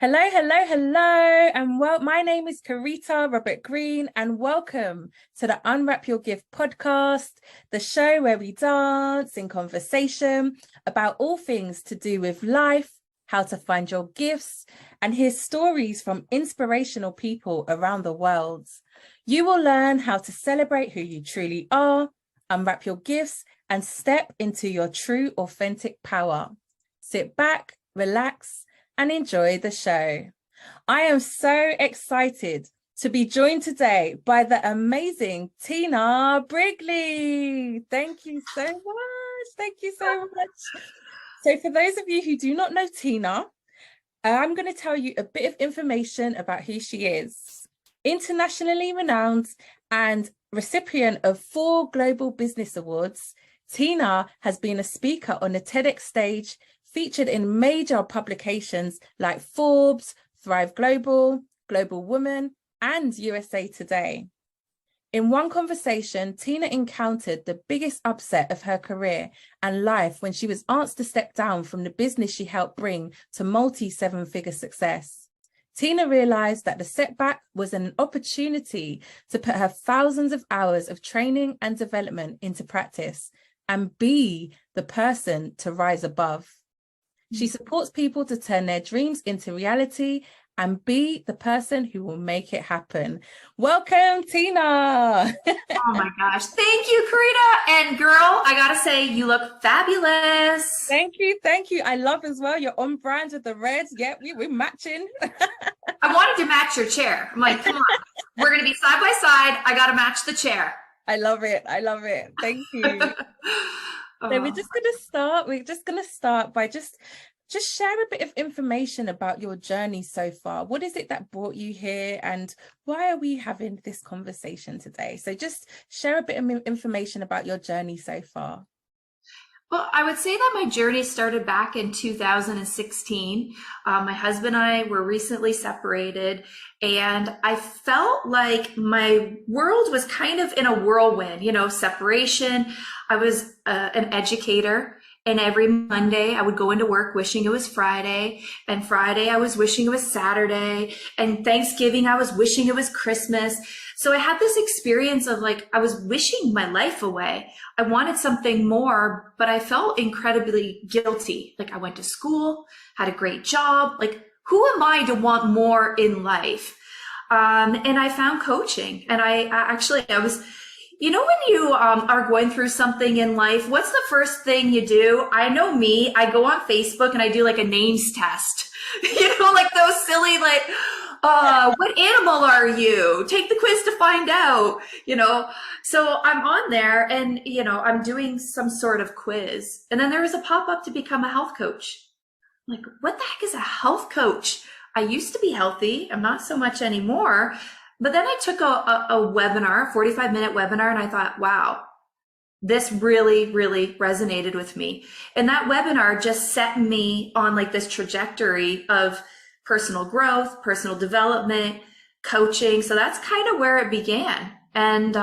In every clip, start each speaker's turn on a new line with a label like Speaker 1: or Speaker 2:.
Speaker 1: Hello, hello, hello, and my name is Karita Robert Green, and welcome to the Unwrap Your GIFT podcast, the show where we dance in conversation about all things to do with life, how to find your gifts, and hear stories from inspirational people around the world. You will learn how to celebrate who you truly are, unwrap your gifts, and step into your true, authentic power. Sit back, relax, and enjoy the show. I am so excited to be joined today by the amazing Tina Brigley. Thank you so much. Thank you so much. So for those of you who do not know Tina, I'm going to tell you a bit of information about who she is. Internationally renowned and recipient of 4 Global Business Awards, Tina has been a speaker on the TEDx stage, featured in major publications like Forbes, Thrive Global, Global Woman, and USA Today. In one conversation, Tina encountered the biggest upset of her career and life when she was asked to step down from the business she helped bring to multi-7-figure success. Tina realized that the setback was an opportunity to put her thousands of hours of training and development into practice and be the person to rise above. She supports people to turn their dreams into reality and be the person who will make it happen. Welcome, Tina.
Speaker 2: Oh my gosh. Thank you, Karita. And girl, I gotta say, you look fabulous.
Speaker 1: Thank you. Thank you. I love as well. You're on brand with the reds. Yeah, we're matching.
Speaker 2: I wanted to match your chair. I'm like, come on, we're going to be side by side. I got to match the chair.
Speaker 1: I love it. I love it. Thank you. So we're just going to start by just share a bit of information about your journey so far. What is it that brought you here and why are we having this conversation today? So just share a bit of information about your journey so far.
Speaker 2: Well, I would say that my journey started back in 2016. My husband and I were recently separated, and I felt like my world was kind of in a whirlwind, separation. I was an educator, and every Monday I would go into work wishing it was Friday, and Friday I was wishing it was Saturday, and Thanksgiving I was wishing it was Christmas. So I had this experience of I was wishing my life away. I wanted something more, but I felt incredibly guilty. I went to school, had a great job. Who am I to want more in life? And I found coaching, and I was, when you are going through something in life, what's the first thing you do? I know me, I go on Facebook and I do a names test, those silly, what animal are you? Take the quiz to find out, So I'm on there and, I'm doing some sort of quiz. And then there was a pop-up to become a health coach. What the heck is a health coach? I used to be healthy. I'm not so much anymore. But then I took a webinar, 45-minute webinar, and I thought, wow, this really, really resonated with me. And that webinar just set me on this trajectory of personal growth, personal development, coaching. So that's kind of where it began. And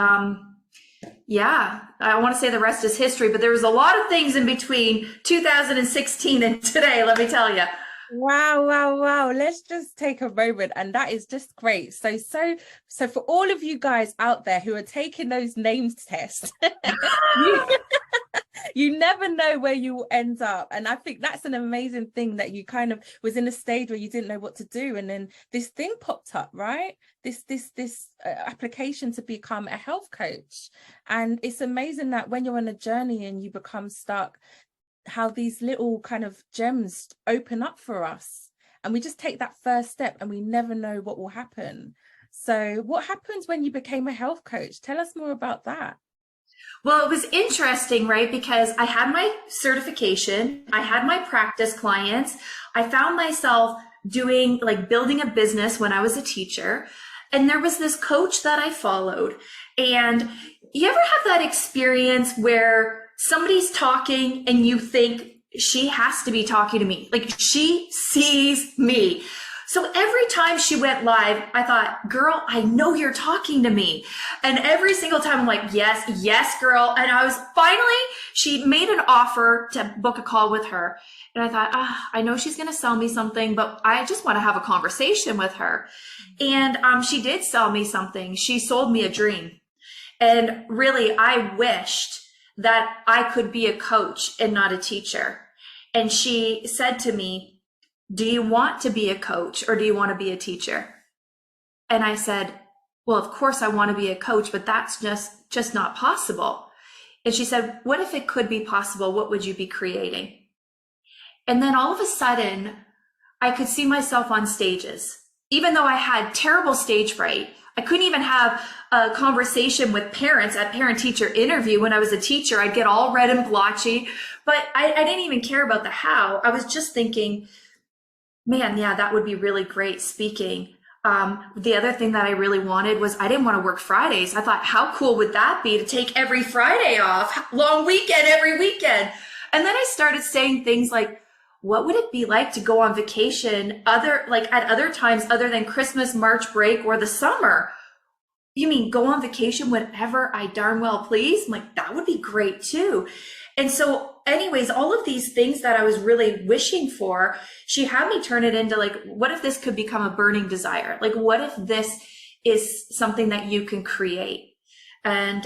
Speaker 2: yeah, I want to say the rest is history, but there was a lot of things in between 2016 and today, let me tell you.
Speaker 1: Wow. Let's just take a moment. And that is just great. So for all of you guys out there who are taking those names tests, you never know where you will end up. And I think that's an amazing thing that you kind of was in a stage where you didn't know what to do. And then this thing popped up, right? This application to become a health coach. And it's amazing that when you're on a journey and you become stuck, how these little kind of gems open up for us. And we just take that first step and we never know what will happen. So what happened when you became a health coach? Tell us more about that.
Speaker 2: Well, it was interesting, right? Because I had my certification, I had my practice clients. I found myself doing building a business when I was a teacher. And there was this coach that I followed. And you ever have that experience where somebody's talking and you think she has to be talking to me? She sees me. So every time she went live, I thought, girl, I know you're talking to me. And every single time I'm like, yes, yes, girl. And I was finally, she made an offer to book a call with her. And I thought, I know she's going to sell me something, but I just want to have a conversation with her. And she did sell me something. She sold me a dream. And really, I wished that I could be a coach and not a teacher. And she said to me, do you want to be a coach or do you want to be a teacher? And I said, well, of course I want to be a coach, but that's just not possible. And she said, what if it could be possible? What would you be creating? And then all of a sudden, I could see myself on stages. Even though I had terrible stage fright, I couldn't even have a conversation with parents at parent-teacher interview. When I was a teacher, I'd get all red and blotchy, but I didn't even care about the how. I was just thinking, man, yeah, that would be really great speaking. The other thing that I really wanted was I didn't want to work Fridays. I thought, how cool would that be to take every Friday off, long weekend, every weekend? And then I started saying things like, what would it be like to go on vacation at other times other than Christmas, March break, or the summer? You mean go on vacation whenever I darn well please? I'm like, that would be great too. And so anyways, all of these things that I was really wishing for, she had me turn it into like, what if this could become a burning desire? Like, what if this is something that you can create? And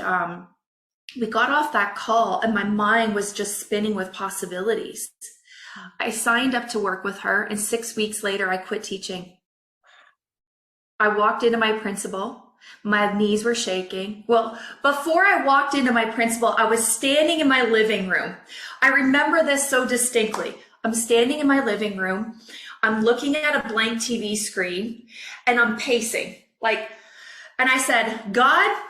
Speaker 2: we got off that call and my mind was just spinning with possibilities. I signed up to work with her, and 6 weeks later, I quit teaching. I walked into my principal. My knees were shaking. Well, before I walked into my principal, I was standing in my living room. I remember this so distinctly. I'm standing in my living room. I'm looking at a blank TV screen and I'm pacing. And I said, God,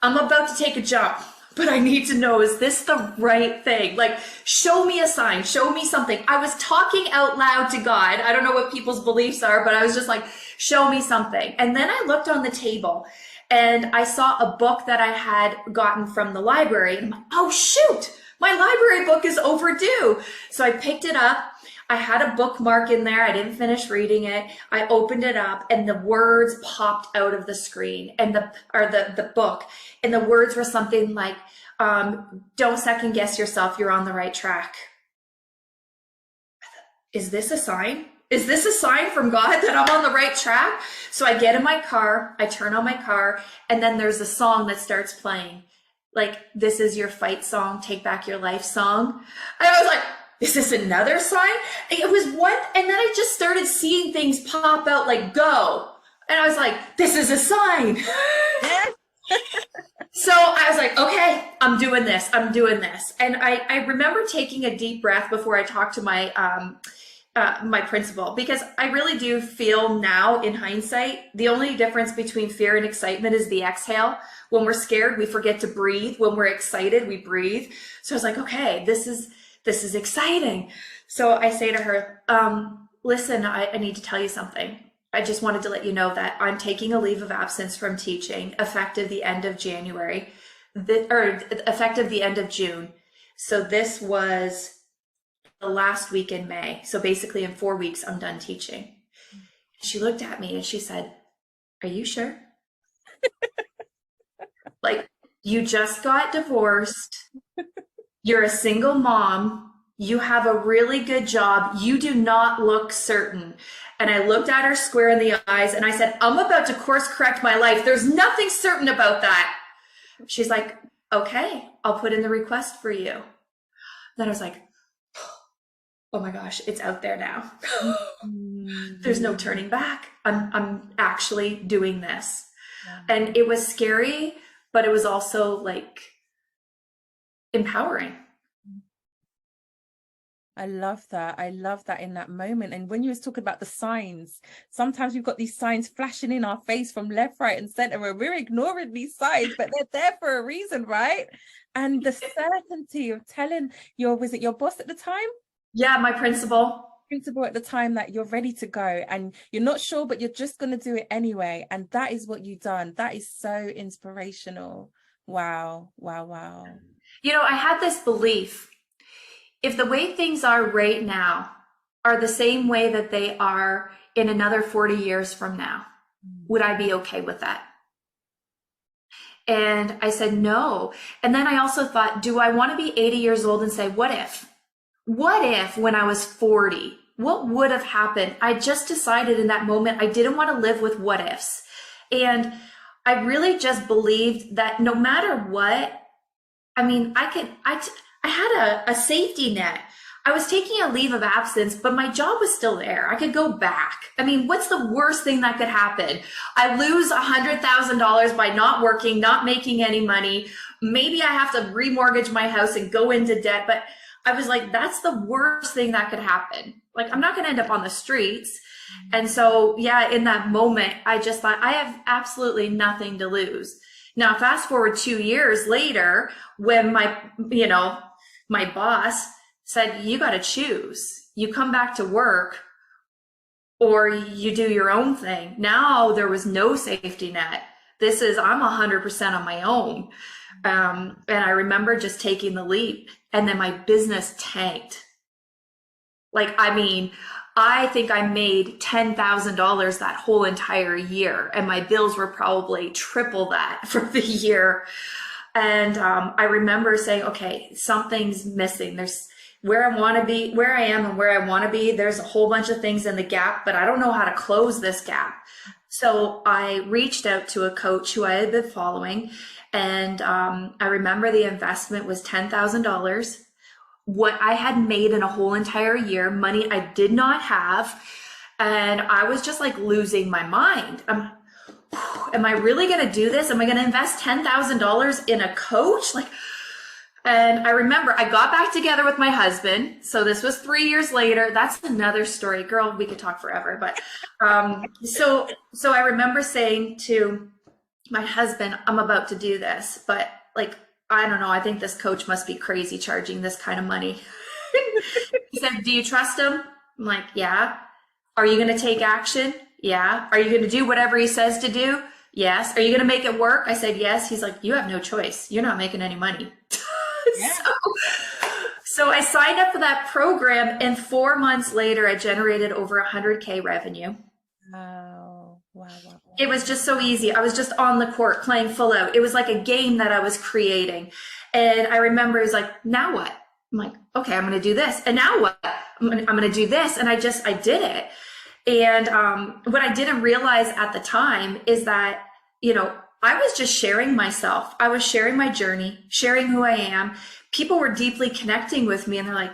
Speaker 2: I'm about to take a jump, but I need to know, is this the right thing? Like, show me a sign, show me something. I was talking out loud to God. I don't know what people's beliefs are, but I was just like, show me something. And then I looked on the table and I saw a book that I had gotten from the library. And I'm like, oh shoot, my library book is overdue. So I picked it up. I had a bookmark in there. I didn't finish reading it. I opened it up and the words popped out of the screen and the book. And the words were something like, don't second guess yourself. You're on the right track. Is this a sign? Is this a sign from God that I'm on the right track? So I get in my car, I turn on my car, and then there's a song that starts playing. Like, this is your fight song, take back your life song. And I was like, is this another sign? It was one, and then I just started seeing things pop out like go. And I was like, this is a sign. So I was like, okay, I'm doing this. I'm doing this. And I remember taking a deep breath before I talked to my principal, because I really do feel now in hindsight, the only difference between fear and excitement is the exhale. When we're scared, we forget to breathe. When we're excited, we breathe. So I was like, okay, this is exciting. So I say to her, listen, I need to tell you something. I just wanted to let you know that I'm taking a leave of absence from teaching effective the end of January, effective the end of June. So this was the last week in May. So basically in 4 weeks, I'm done teaching. She looked at me and she said, are you sure? Like, you just got divorced. You're a single mom. You have a really good job. You do not look certain. And I looked at her square in the eyes and I said, I'm about to course correct my life. There's nothing certain about that. She's like, okay, I'll put in the request for you. Then I was like, oh my gosh, it's out there now. There's no turning back. I'm actually doing this. Yeah. And it was scary, but it was also like empowering.
Speaker 1: I love that. I love that in that moment. And when you was talking about the signs, sometimes we've got these signs flashing in our face from left, right, and center, and we're ignoring these signs, but they're there for a reason, right? And the certainty of telling was it your boss at the time?
Speaker 2: Yeah, my principal
Speaker 1: at the time, that you're ready to go and you're not sure, but you're just going to do it anyway. And that is what you've done. That is so inspirational. Wow. Wow. Wow.
Speaker 2: You know, I had this belief, if the way things are right now are the same way that they are in another 40 years from now? Would I be okay with that? And I said, no. And then I also thought, do I want to be 80 years old and say, what if? What if when I was 40, what would have happened? I just decided in that moment, I didn't want to live with what ifs. And I really just believed that no matter what, I mean, I had a safety net. I was taking a leave of absence, but my job was still there. I could go back. I mean, what's the worst thing that could happen? I lose $100,000 by not working, not making any money. Maybe I have to remortgage my house and go into debt. But I was like, that's the worst thing that could happen. Like, I'm not going to end up on the streets. And so, yeah, in that moment, I just thought I have absolutely nothing to lose. Now, fast forward 2 years later, when my boss said, you got to choose. You come back to work or you do your own thing. Now there was no safety net. I'm 100% on my own. And I remember just taking the leap, and then my business tanked. Like, I mean, I think I made $10,000 that whole entire year, and my bills were probably triple that for the year. And I remember saying, okay, something's missing. There's where I want to be, where I am and where I want to be. There's a whole bunch of things in the gap, but I don't know how to close this gap. So I reached out to a coach who I had been following, and I remember the investment was $10,000. What I had made in a whole entire year, money I did not have. And I was just like losing my mind. Am I really going to do this? Am I going to invest $10,000 in a coach? And I remember I got back together with my husband. So this was 3 years later. That's another story. Girl, we could talk forever. But so I remember saying to my husband, I'm about to do this, but like, I don't know. I think this coach must be crazy charging this kind of money. He said, do you trust him? I'm like, yeah. Are you going to take action? Yeah. Are you going to do whatever he says to do? Yes. Are you going to make it work? I said, yes. He's like, you have no choice. You're not making any money. Yeah. So I signed up for that program, and 4 months later, I generated over 100K revenue.
Speaker 1: Wow.
Speaker 2: It was just so easy. I was just on the court playing full out. It was like a game that I was creating. And I remember it was like, now what? I'm like, okay, I'm going to do this. And now what? I'm going to do this. And I did it. And what I didn't realize at the time is that, I was just sharing myself. I was sharing my journey, sharing who I am. People were deeply connecting with me, and they're like,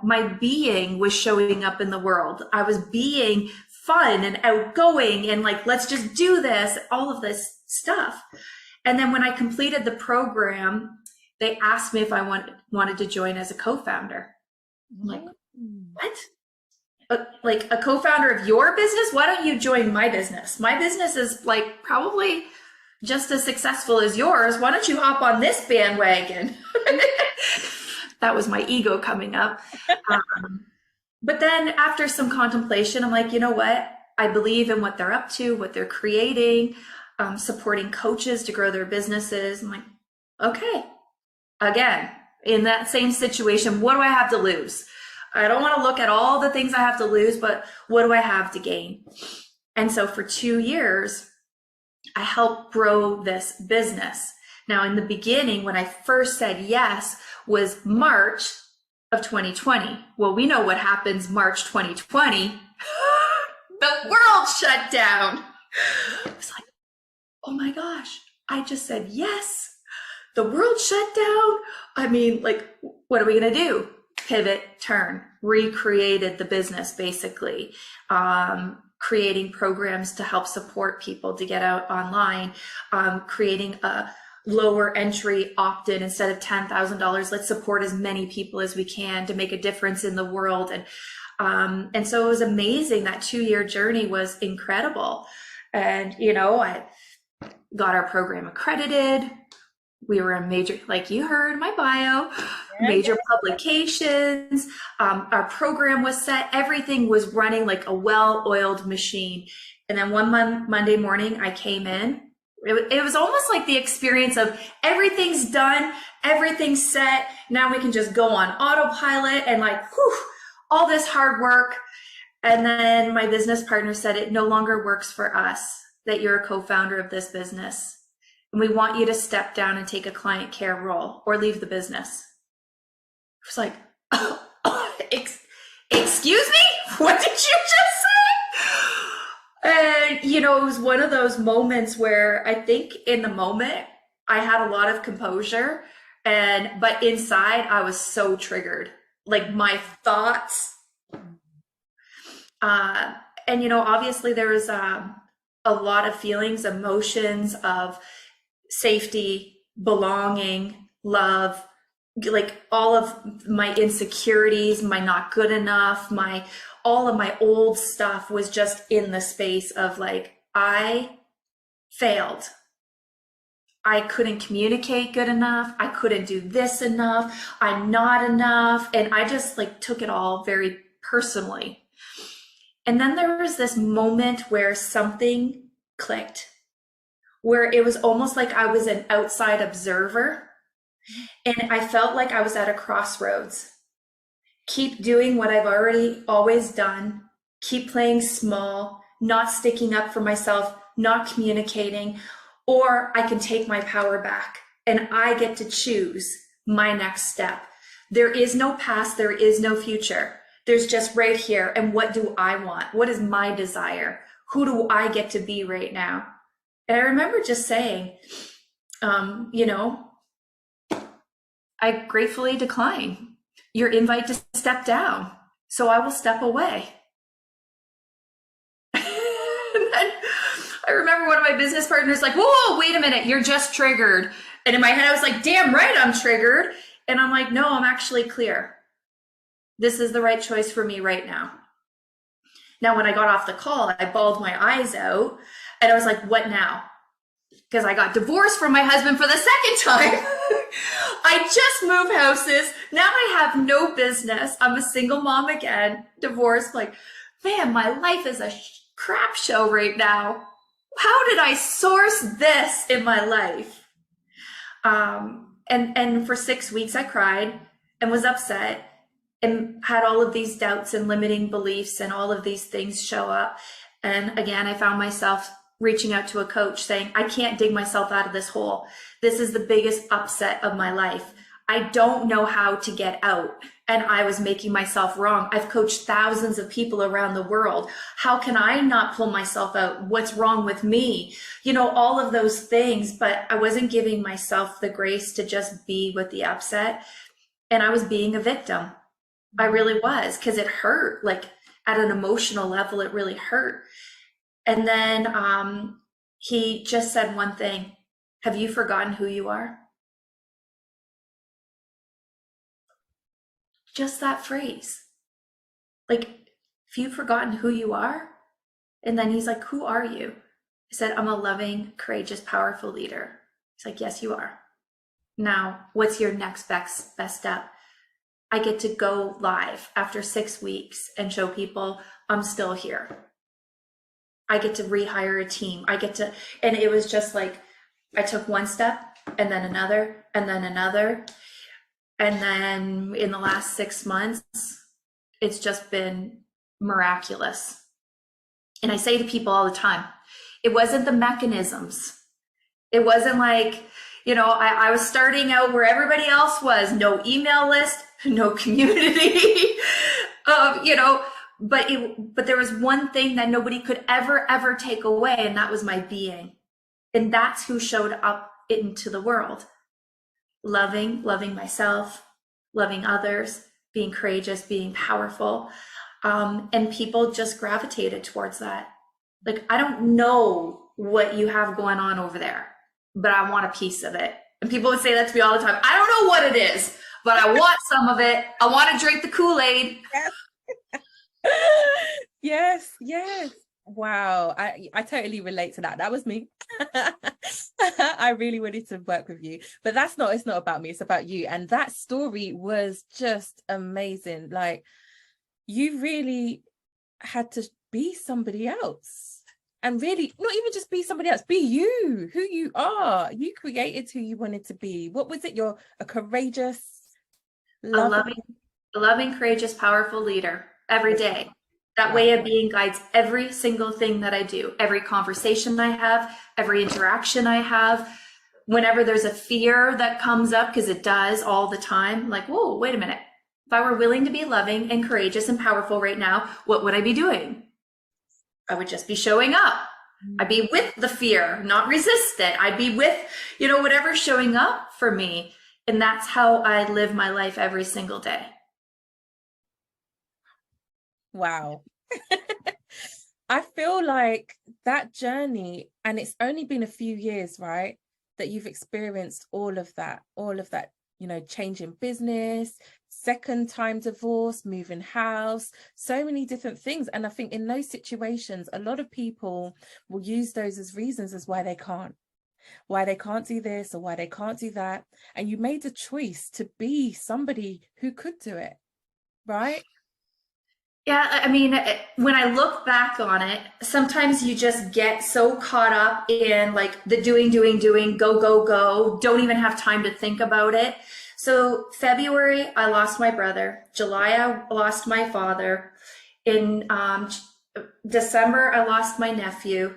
Speaker 2: my being was showing up in the world. I was being fun and outgoing and like, let's just do this, all of this stuff. And then when I completed the program, they asked me if I wanted to join as a co-founder. I'm like, what? Like a co-founder of your business? Why don't you join my business? My business is like probably just as successful as yours. Why don't you hop on this bandwagon? That was my ego coming up. But then after some contemplation, I'm like, you know what? I believe in what they're up to, what they're creating, supporting coaches to grow their businesses. I'm like, okay, again, in that same situation, what do I have to lose? I don't want to look at all the things I have to lose, but what do I have to gain? And so for 2 years, I helped grow this business. Now, in the beginning, when I first said yes, was March of 2020. Well, we know what happens March 2020. The world shut down. I was like, oh my gosh, I just said yes. The world shut down. I mean, like, what are we going to do? Pivot, turn, recreated the business, basically, creating programs to help support people to get out online, creating a lower entry opt-in instead of $10,000. Let's support as many people as we can to make a difference in the world. And so it was amazing. That 2-year journey was incredible. And, I got our program accredited. We were in major, like you heard my bio, major publications. Our program was set. Everything was running like a well-oiled machine. And then one Monday morning, I came in. It was almost like the experience of everything's done, everything's set. Now we can just go on autopilot and like, whew, all this hard work. And then my business partner said, it no longer works for us that you're a co-founder of this business. And we want you to step down and take a client care role or leave the business. I was like, excuse me? What did you just say? And, you know, it was one of those moments where I think in the moment I had a lot of composure, but inside I was so triggered. Like my thoughts, and, you know, obviously there was a lot of feelings, emotions of safety, belonging, love, like all of my insecurities, my not good enough, all of my old stuff was just in the space of like, I failed. I couldn't communicate good enough. I couldn't do this enough. I'm not enough. And I just like took it all very personally. And then there was this moment where something clicked, where it was almost like I was an outside observer. And I felt like I was at a crossroads. Keep doing what I've always done. Keep playing small, not sticking up for myself, not communicating, or I can take my power back and I get to choose my next step. There is no past, there is no future. There's just right here. And what do I want? What is my desire? Who do I get to be right now? And I remember just saying, you know, I gratefully decline your invite to step down, so I will step away. And then I remember one of my business partners like, whoa, wait a minute, you're just triggered. And in my head, I was like, damn right, I'm triggered. And I'm like, no, I'm actually clear. This is the right choice for me right now. Now, when I got off the call, I bawled my eyes out and I was like, what now? Because I got divorced from my husband for the second time. I just moved houses. Now I have no business. I'm a single mom again, divorced. Like, man, my life is a crap show right now. How did I source this in my life? And for 6 weeks, I cried and was upset and had all of these doubts and limiting beliefs and all of these things show up. And again, I found myself reaching out to a coach saying, I can't dig myself out of this hole. This is the biggest upset of my life. I don't know how to get out. And I was making myself wrong. I've coached thousands of people around the world. How can I not pull myself out? What's wrong with me? You know, all of those things, but I wasn't giving myself the grace to just be with the upset. And I was being a victim. I really was, because it hurt. Like at an emotional level, it really hurt. And then he just said one thing. Have you forgotten who you are? Just that phrase. Like, have you forgotten who you are? And then he's like, who are you? I said, I'm a loving, courageous, powerful leader. He's like, yes, you are. Now, what's your next best step? I get to go live after 6 weeks and show people I'm still here. I get to rehire a team. And it was just like, I took one step and then another and then another. And then in the last 6 months, it's just been miraculous. And I say to people all the time, it wasn't the mechanisms. It wasn't like, you know, I was starting out where everybody else was, no email list, no community, you know, but there was one thing that nobody could ever take away, and that was my being. And that's who showed up into the world. Loving myself, loving others, being courageous, being powerful. And people just gravitated towards that. Like, I don't know what you have going on over there, but I want a piece of it. And people would say that to me all the time. I don't know what it is, but I want some of it. I want to drink the Kool-Aid.
Speaker 1: Yes. Wow. I totally relate to that. That was me. I really wanted to work with you, but it's not about me. It's about you. And that story was just amazing. Like, you really had to be somebody else, and really not even just be somebody else, be you, who you are. You created who you wanted to be. What was it? You're a courageous,
Speaker 2: loving, courageous, powerful leader every day. That way of being guides every single thing that I do, every conversation I have, every interaction I have. Whenever there's a fear that comes up, because it does all the time, like, whoa, wait a minute. If I were willing to be loving and courageous and powerful right now, what would I be doing? I would just be showing up. I'd be with the fear, not resist it. I'd be with, whatever's showing up for me. And that's how I live my life every single day.
Speaker 1: Wow. I feel like that journey, and it's only been a few years, right, that you've experienced all of that, change in business, second time divorce, moving house, so many different things. And I think in those situations, a lot of people will use those as reasons as why they can't do this or why they can't do that. And you made a choice to be somebody who could do it, right?
Speaker 2: Yeah, I mean, when I look back on it, sometimes you just get so caught up in like the doing, go, go, go, don't even have time to think about it. So February, I lost my brother. July, I lost my father. In December, I lost my nephew.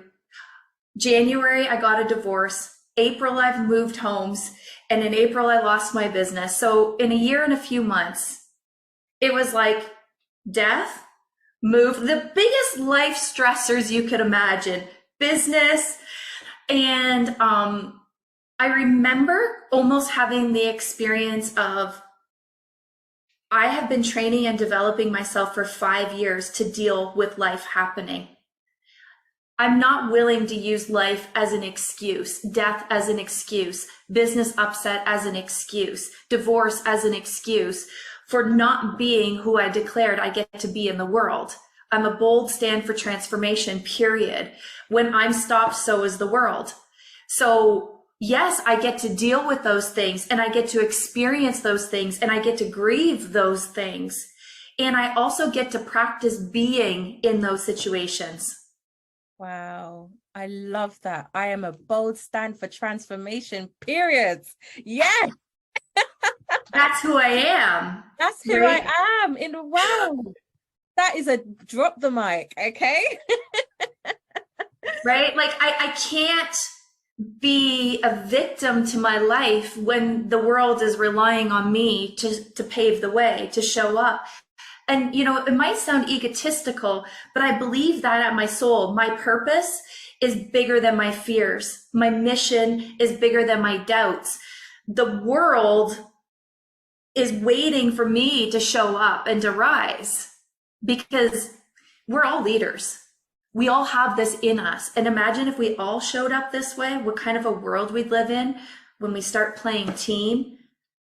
Speaker 2: January, I got a divorce. April, I've moved homes. And in April, I lost my business. So in a year and a few months, it was like death, move, the biggest life stressors you could imagine, business. And I remember almost having the experience of, I have been training and developing myself for 5 years to deal with life happening. I'm not willing to use life as an excuse, death as an excuse, business upset as an excuse, divorce as an excuse for not being who I declared I get to be in the world. I'm a bold stand for transformation, period. When I'm stopped, so is the world. So yes, I get to deal with those things and I get to experience those things and I get to grieve those things. And I also get to practice being in those situations.
Speaker 1: Wow. I love that. I am a bold stand for transformation, period. Yes.
Speaker 2: That's who I am.
Speaker 1: That's who I am in the world. That is a drop the mic, okay?
Speaker 2: Right? Like I can't be a victim to my life when the world is relying on me to pave the way, to show up. And, it might sound egotistical, but I believe that at my soul, my purpose is bigger than my fears. My mission is bigger than my doubts. The world is waiting for me to show up and to rise because we're all leaders. We all have this in us. And imagine if we all showed up this way, what kind of a world we'd live in when we start playing team,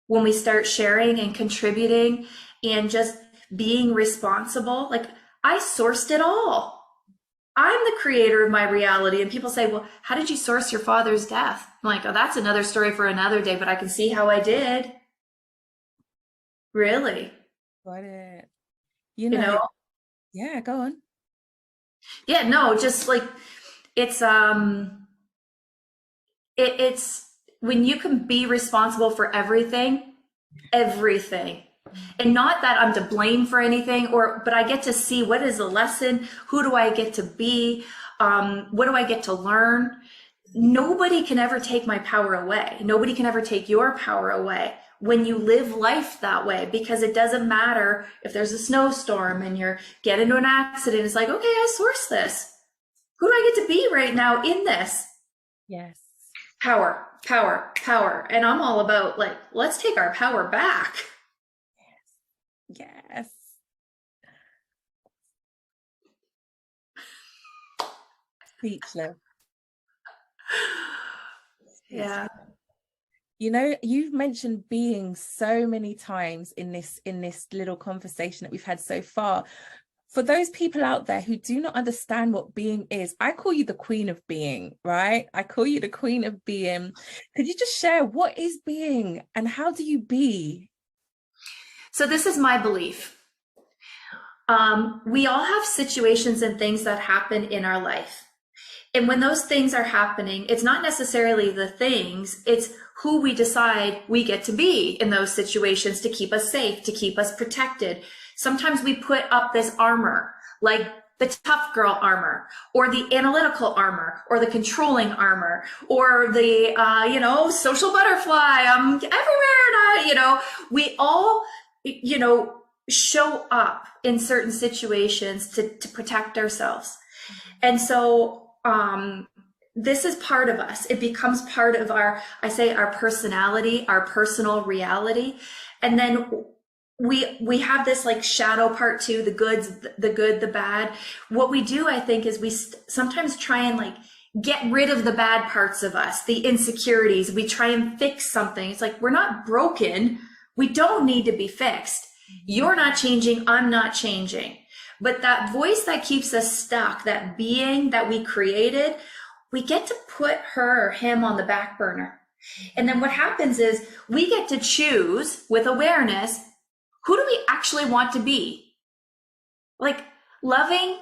Speaker 2: when we start sharing and contributing and just being responsible. Like I sourced it all. I'm the creator of my reality. And people say, well, how did you source your father's death? I'm like, oh, that's another story for another day, but I can see how I did. Really?
Speaker 1: Got it. Yeah, go on.
Speaker 2: Yeah, no, just like it's when you can be responsible for everything, and not that I'm to blame for anything, but I get to see what is the lesson, who do I get to be, what do I get to learn. Nobody can ever take my power away. Nobody can ever take your power away when you live life that way, because it doesn't matter if there's a snowstorm and you're getting into an accident. It's like, okay, I sourced this. Who do I get to be right now in this?
Speaker 1: Yes.
Speaker 2: Power, power, power. And I'm all about like, let's take our power back.
Speaker 1: Yes. Speechless.
Speaker 2: Yeah.
Speaker 1: You've mentioned being so many times in this little conversation that we've had so far. For those people out there who do not understand what being is, I call you the queen of being, right? I call you the queen of being. Could you just share what is being and how do you be?
Speaker 2: So this is my belief. We all have situations and things that happen in our life. And when those things are happening, it's not necessarily the things, it's who we decide we get to be in those situations to keep us safe, to keep us protected. Sometimes we put up this armor, like the tough girl armor, or the analytical armor, or the controlling armor, or the, social butterfly. I'm everywhere. And we all, show up in certain situations to protect ourselves. And so, this is part of us. It becomes part of our personality, our personal reality. And then we have this like shadow part too, the good, the bad. What we do, I think, is we sometimes try and like get rid of the bad parts of us, the insecurities. We try and fix something. It's like, we're not broken. We don't need to be fixed. You're not changing. I'm not changing. But that voice that keeps us stuck, that being that we created, we get to put her or him on the back burner. And then what happens is we get to choose with awareness, who do we actually want to be? Like loving,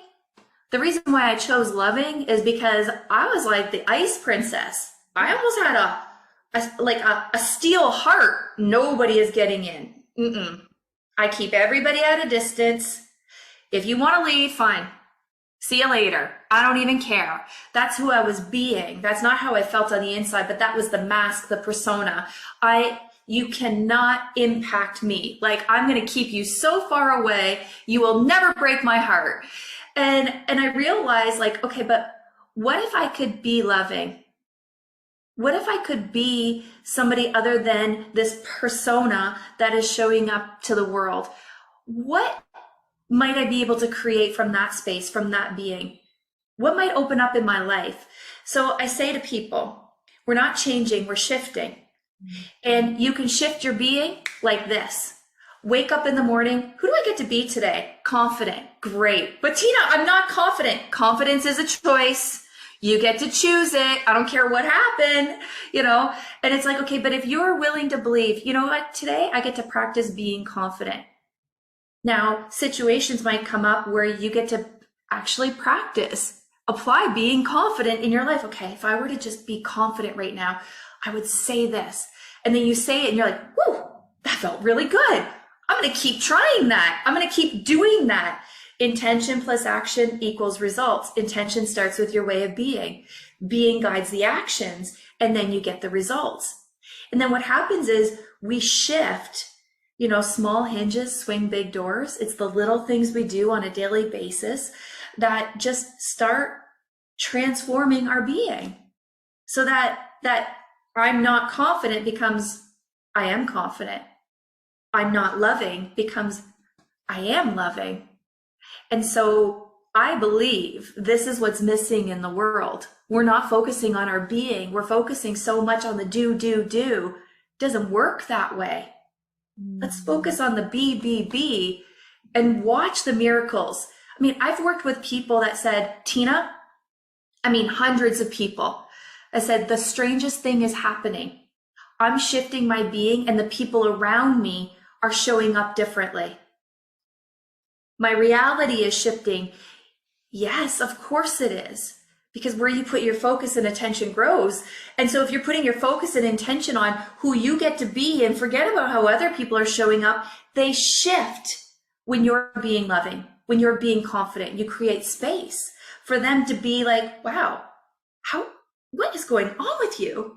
Speaker 2: the reason why I chose loving is because I was like the ice princess. I almost had a steel heart. Nobody is getting in. I keep everybody at a distance. If you want to leave, fine. See you later. I don't even care. That's who I was being. That's not how I felt on the inside, but that was the mask, the persona. You cannot impact me. Like, I'm going to keep you so far away. You will never break my heart. And I realized, like, okay, but what if I could be loving? What if I could be somebody other than this persona that is showing up to the world? What might I be able to create from that space, from that being? What might open up in my life? So I say to people, we're not changing, we're shifting. And you can shift your being like this. Wake up in the morning. Who do I get to be today? Confident. Great. But Tina, I'm not confident. Confidence is a choice. You get to choose it. I don't care what happened, and it's like, okay, but if you're willing to believe, you know what, today I get to practice being confident. Now, situations might come up where you get to actually apply being confident in your life. Okay, if I were to just be confident right now, I would say this. And then you say it and you're like, whoo, that felt really good. I'm going to keep trying that. I'm going to keep doing that. Intention plus action equals results. Intention starts with your way of being. Being guides the actions, and then you get the results. And then what happens is we shift. Small hinges swing big doors. It's the little things we do on a daily basis that just start transforming our being, so that I'm not confident becomes I am confident. I'm not loving becomes I am loving. And so I believe this is what's missing in the world. We're not focusing on our being. We're focusing so much on the do. It doesn't work that way. Let's focus on the be, and watch the miracles. I mean, I've worked with people that said, Tina, hundreds of people. I said, the strangest thing is happening. I'm shifting my being and the people around me are showing up differently. My reality is shifting. Yes, of course it is. Because where you put your focus and attention grows. And so if you're putting your focus and intention on who you get to be and forget about how other people are showing up, they shift when you're being loving, when you're being confident. You create space for them to be like, wow, what is going on with you?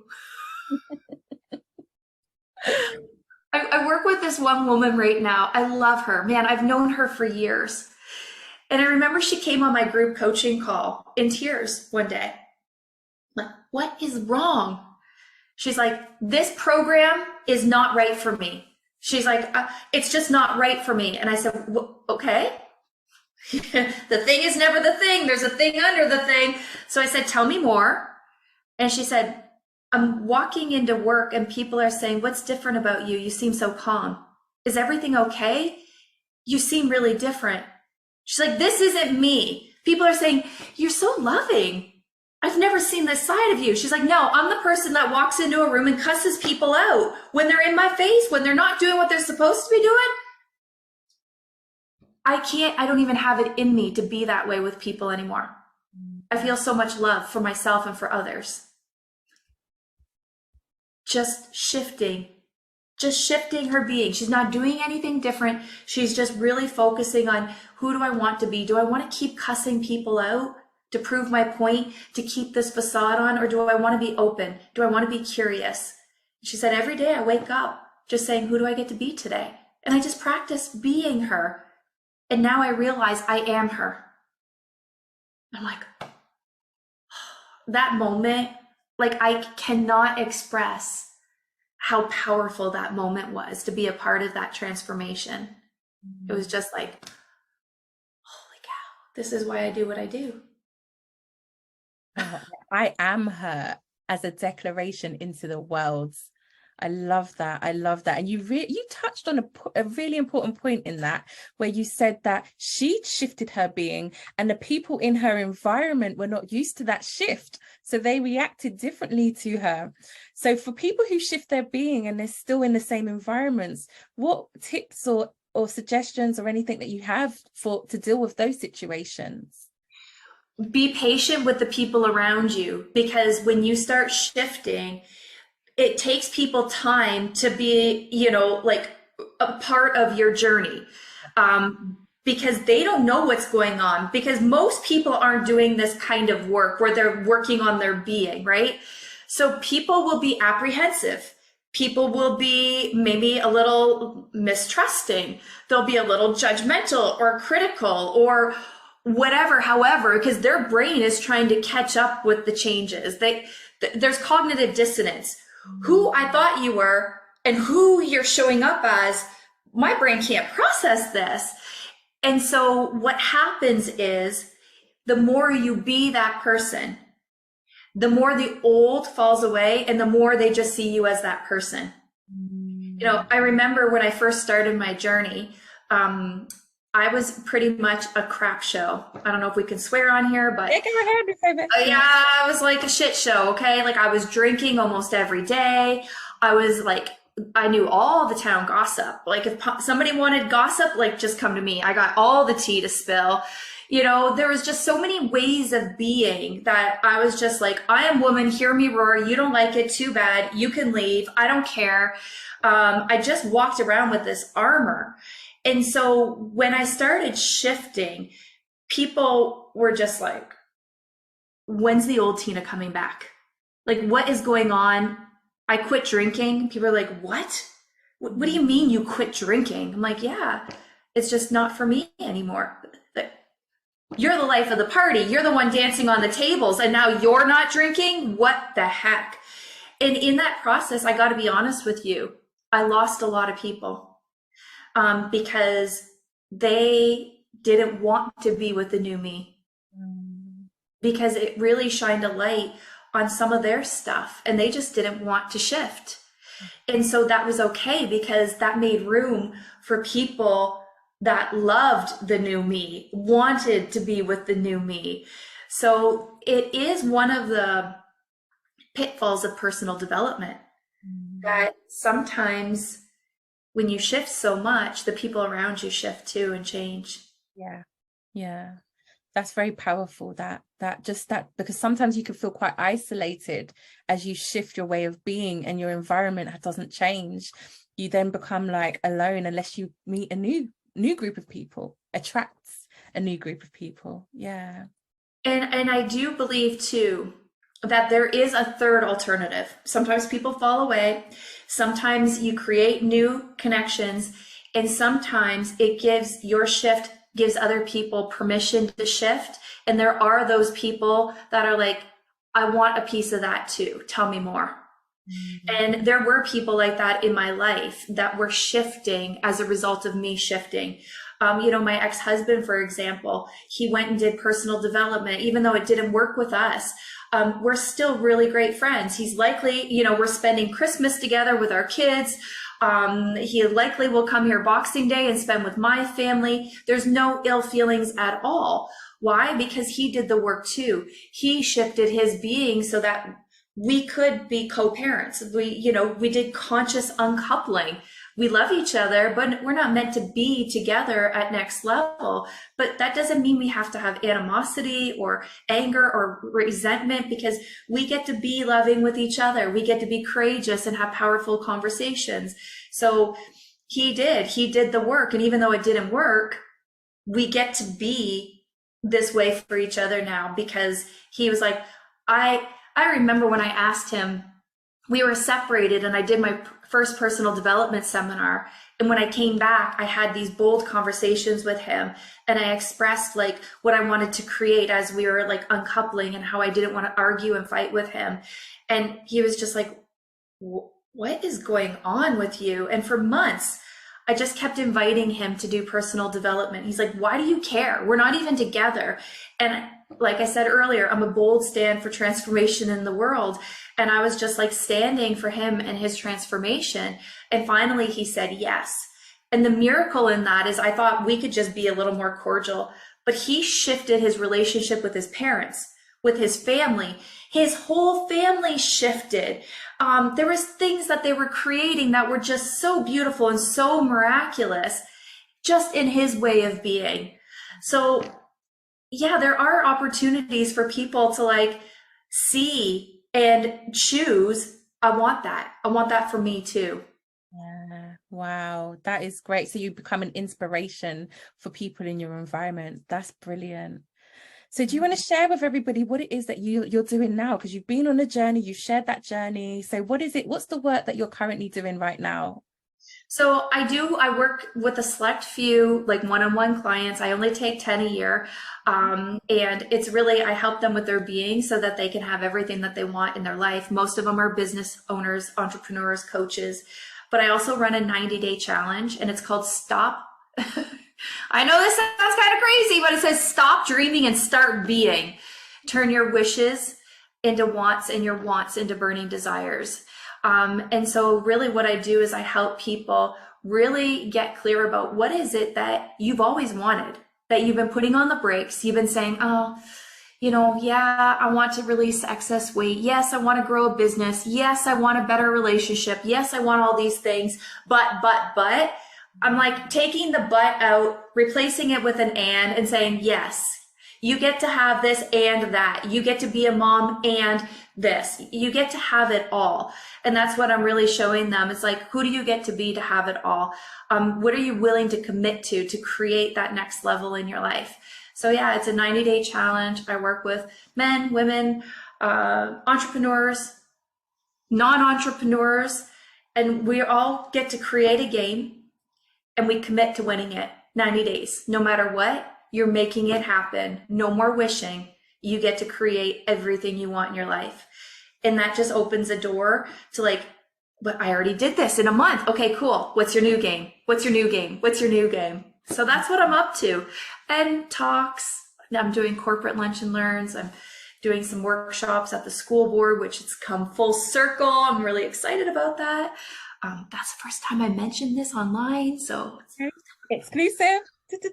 Speaker 2: I work with this one woman right now. I love her. Man, I've known her for years. And I remember she came on my group coaching call in tears one day. Like, what is wrong? She's like, this program is not right for me. She's like, it's just not right for me. And I said, well, okay. The thing is never the thing. There's a thing under the thing. So I said, tell me more. And she said, I'm walking into work and people are saying, what's different about you? You seem so calm. Is everything okay? You seem really different. She's like, this isn't me. People are saying, you're so loving. I've never seen this side of you. She's like, no, I'm the person that walks into a room and cusses people out when they're in my face, when they're not doing what they're supposed to be doing. I don't even have it in me to be that way with people anymore. I feel so much love for myself and for others. Just shifting just shifting her being. She's not doing anything different. She's just really focusing on, who do I want to be? Do I want to keep cussing people out to prove my point, to keep this facade on? Or do I want to be open? Do I want to be curious? She said, every day I wake up just saying, who do I get to be today? And I just practice being her. And now I realize I am her. I'm like, that moment, like I cannot express how powerful that moment was to be a part of that transformation. It was just like, holy cow, this is why I do what I do.
Speaker 1: I am her as a declaration into the world. I love that. I love that. And you touched on a really important point in that, where you said that she shifted her being and the people in her environment were not used to that shift. So they reacted differently to her. So for people who shift their being and they're still in the same environments, what tips or suggestions or anything that you have to deal with those situations?
Speaker 2: Be patient with the people around you, because when you start shifting, it takes people time to be, like a part of your journey, because they don't know what's going on, because most people aren't doing this kind of work where they're working on their being, right? So people will be apprehensive. People will be maybe a little mistrusting. They'll be a little judgmental or critical or whatever, however, because their brain is trying to catch up with the changes. There's cognitive dissonance. Who I thought you were and who you're showing up as, my brain can't process this. And so what happens is, the more you be that person, the more the old falls away and the more they just see you as that person. I remember when I first started my journey, I was pretty much a crap show. I don't know if we can swear on here, but yeah, I was like a shit show. Okay. Like I was drinking almost every day. I was like, I knew all the town gossip. Like if somebody wanted gossip, like just come to me. I got all the tea to spill. There was just so many ways of being that I was just like, I am woman, hear me roar. You don't like it, too bad. You can leave. I don't care. I just walked around with this armor. And so when I started shifting, people were just like, when's the old Tina coming back? Like, what is going on? I quit drinking. People are like, what? What do you mean you quit drinking? I'm like, yeah, it's just not for me anymore. You're the life of the party. You're the one dancing on the tables, and now you're not drinking? What the heck? And in that process, I got to be honest with you, I lost a lot of people. Because they didn't want to be with the new me, because it really shined a light on some of their stuff and they just didn't want to shift. And so that was okay, because that made room for people that loved the new me, wanted to be with the new me. So it is one of the pitfalls of personal development, that sometimes when you shift so much, the people around you shift too and change.
Speaker 1: Yeah. That's very powerful. That because sometimes you can feel quite isolated as you shift your way of being and your environment doesn't change. You then become like alone unless you meet a new group of people, attracts a new group of people. Yeah.
Speaker 2: And I do believe too that there is a third alternative. Sometimes people fall away. Sometimes you create new connections, and sometimes your shift gives other people permission to shift. And there are those people that are like, I want a piece of that too. Tell me more. And there were people like that in my life that were shifting as a result of me shifting. My ex-husband, for example, he went and did personal development, even though it didn't work with us. We're still really great friends. He's likely, we're spending Christmas together with our kids. He likely will come here Boxing Day and spend with my family. There's no ill feelings at all. Why? Because he did the work too. He shifted his being so that we could be co-parents. We did conscious uncoupling. we love each other, but we're not meant to be together at next level. But that doesn't mean we have to have animosity or anger or resentment, because we get to be loving with each other. We get to be courageous and have powerful conversations. So he did the work. And even though it didn't work, we get to be this way for each other now, because he was like, I remember when I asked him, we were separated and I did my first personal development seminar. And when I came back, I had these bold conversations with him, and I expressed like what I wanted to create as we were like uncoupling, and how I didn't want to argue and fight with him. And he was just like, what is going on with you? And for months, I just kept inviting him to do personal development. He's like, why do you care? We're not even together. And like I said earlier, I'm a bold stand for transformation in the world. And I was just like standing for him and his transformation. And finally he said yes. And the miracle in that is I thought we could just be a little more cordial, but he shifted his relationship with his parents, with his family. His whole family shifted. There was things that they were creating that were just so beautiful and so miraculous, just in his way of being. So yeah, there are opportunities for people to like see and choose. I want that. I want that for me too.
Speaker 1: Yeah. Wow. That is great. So you become an inspiration for people in your environment. That's brilliant. So do you want to share with everybody what it is that you're doing now? Because you've been on a journey, you've shared that journey. So what is it? What's the work that you're currently doing right now?
Speaker 2: So I work with a select few like one-on-one clients. I only take 10 a year. And it's really, I help them with their being so that they can have everything that they want in their life. Most of them are business owners, entrepreneurs, coaches, but I also run a 90-day challenge, and it's called Stop. I know this sounds kind of crazy, but it says stop dreaming and start being. Turn your wishes into wants and your wants into burning desires. And so really what I do is I help people really get clear about what is it that you've always wanted, that you've been putting on the brakes. You've been saying, oh, yeah, I want to release excess weight. Yes, I want to grow a business. Yes, I want a better relationship. Yes, I want all these things. But I'm like taking the but out, replacing it with an and saying, yes, you get to have this and that. You get to be a mom and this. You get to have it all. And that's what I'm really showing them. It's like, who do you get to be to have it all? What are you willing to commit to create that next level in your life? So yeah, it's a 90-day challenge. I work with men, women, entrepreneurs, non-entrepreneurs, and we all get to create a game, and we commit to winning it 90 days. No matter what, you're making it happen. No more wishing. You get to create everything you want in your life. And that just opens a door to like, but I already did this in a month. Okay, cool. What's your new game? What's your new game? What's your new game? So that's what I'm up to. And talks. I'm doing corporate lunch and learns. I'm doing some workshops at the school board, which has come full circle. I'm really excited about that. That's the first time I mentioned this online. So
Speaker 1: Exclusive.
Speaker 2: It's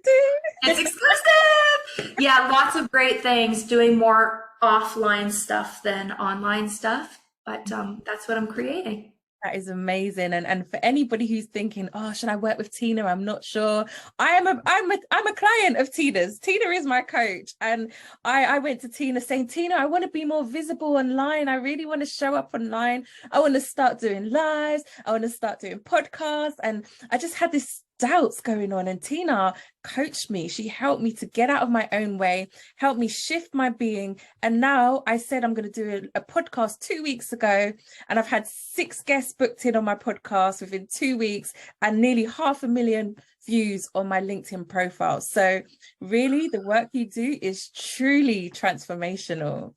Speaker 2: exclusive. Yeah, lots of great things, doing more offline stuff than online stuff. But that's what I'm creating.
Speaker 1: That is amazing. And for anybody who's thinking, oh, should I work with Tina? I'm not sure. I'm a client of Tina's. Tina is my coach. And I went to Tina saying, Tina, I want to be more visible online. I really want to show up online. I want to start doing lives. I want to start doing podcasts. And I just had this doubts going on, and Tina coached me. She helped me to get out of my own way, helped me shift my being. And now I said I'm going to do a podcast 2 weeks ago, and I've had 6 guests booked in on my podcast within 2 weeks and nearly 500,000 views on my LinkedIn profile. So really, the work you do is truly transformational.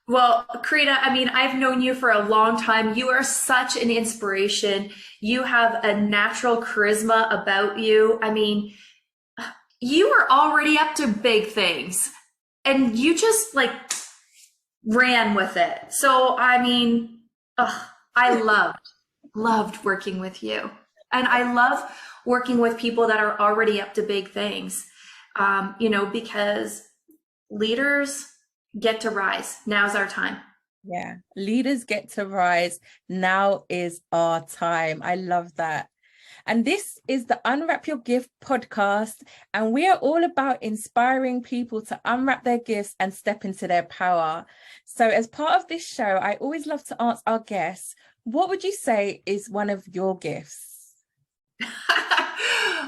Speaker 2: Well, Karina, I mean, I've known you for a long time. You are such an inspiration. You have a natural charisma about you. I mean, you were already up to big things, and you just like ran with it. So, I mean, I loved working with you. And I love working with people that are already up to big things, because leaders get to rise. Now's our time.
Speaker 1: Yeah, leaders get to rise. Now is our time. I love that. And this is the Unwrap Your Gift podcast. And we are all about inspiring people to unwrap their gifts and step into their power. So as part of this show, I always love to ask our guests, what would you say is one of your gifts?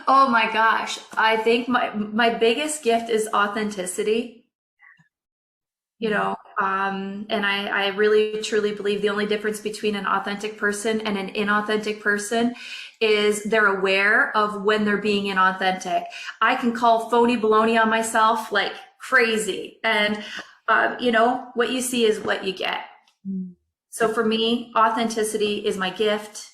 Speaker 2: Oh my gosh. I think my biggest gift is authenticity. And I really truly believe the only difference between an authentic person and an inauthentic person is they're aware of when they're being inauthentic. I can call phony baloney on myself like crazy. And, what you see is what you get. So for me, authenticity is my gift.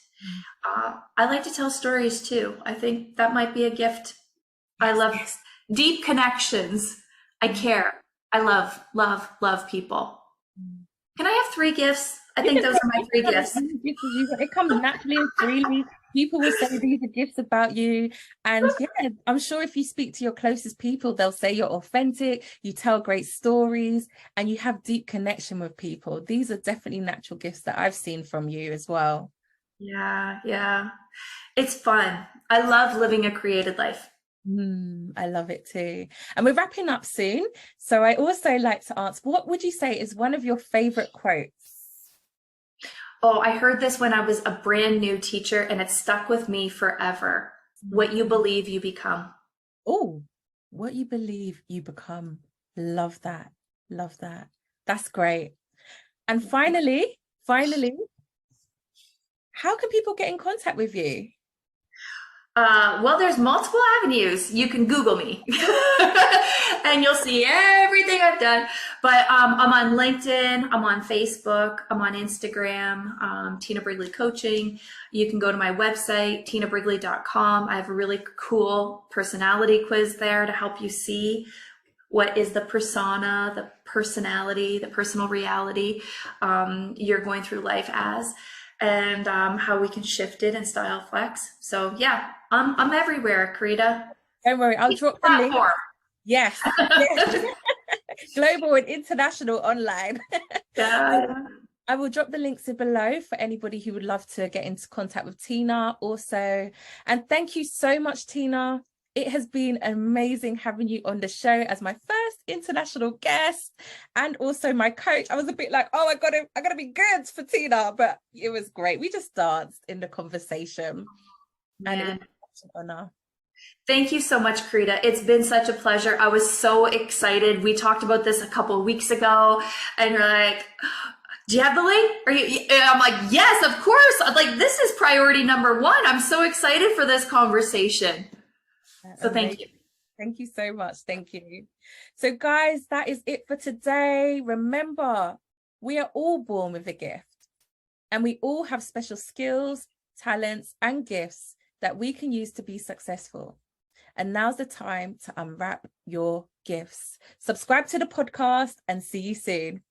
Speaker 2: I like to tell stories too. I think that might be a gift. I love deep connections. I care. I love people. Can I have 3 gifts? I think those are my 3 gifts.
Speaker 1: It comes naturally and freely. People will say these are gifts about you. And yeah, I'm sure if you speak to your closest people, they'll say you're authentic, you tell great stories, and you have deep connection with people. These are definitely natural gifts that I've seen from you as well.
Speaker 2: Yeah. It's fun. I love living a created life.
Speaker 1: I love it too. And we're wrapping up soon. So I also like to ask, what would you say is one of your favorite quotes?
Speaker 2: Oh, I heard this when I was a brand new teacher and it stuck with me forever. What you believe, you become.
Speaker 1: Oh, what you believe, you become. Love that. Love that. That's great. And finally, how can people get in contact with you?
Speaker 2: Well, there's multiple avenues. You can Google me and you'll see everything I've done. But I'm on LinkedIn, I'm on Facebook, I'm on Instagram, Tina Brigley Coaching. You can go to my website, tinabrigley.com. I have a really cool personality quiz there to help you see what is the persona, the personality, the personal reality you're going through life as. And how we can shift it and style flex. So yeah, I'm everywhere, Karita.
Speaker 1: Don't worry, I'll drop the link. Yes. Global and international online.
Speaker 2: Yeah.
Speaker 1: I will drop the links below for anybody who would love to get into contact with Tina also. And thank you so much, Tina. It has been amazing having you on the show as my first international guest and also my coach. I was a bit like, oh, I gotta be good for Tina, but it was great. We just danced in the conversation. And it was such an honor.
Speaker 2: Thank you so much, Karita. It's been such a pleasure. I was so excited. We talked about this a couple of weeks ago and you're like, do you have the link? And I'm like, yes, of course. I'm like, this is priority number 1. I'm so excited for this conversation. So thank you.
Speaker 1: Thank you so much. Thank you. So guys, that is it for today. Remember, we are all born with a gift and we all have special skills, talents, and gifts that we can use to be successful. And now's the time to unwrap your gifts. Subscribe to the podcast and see you soon.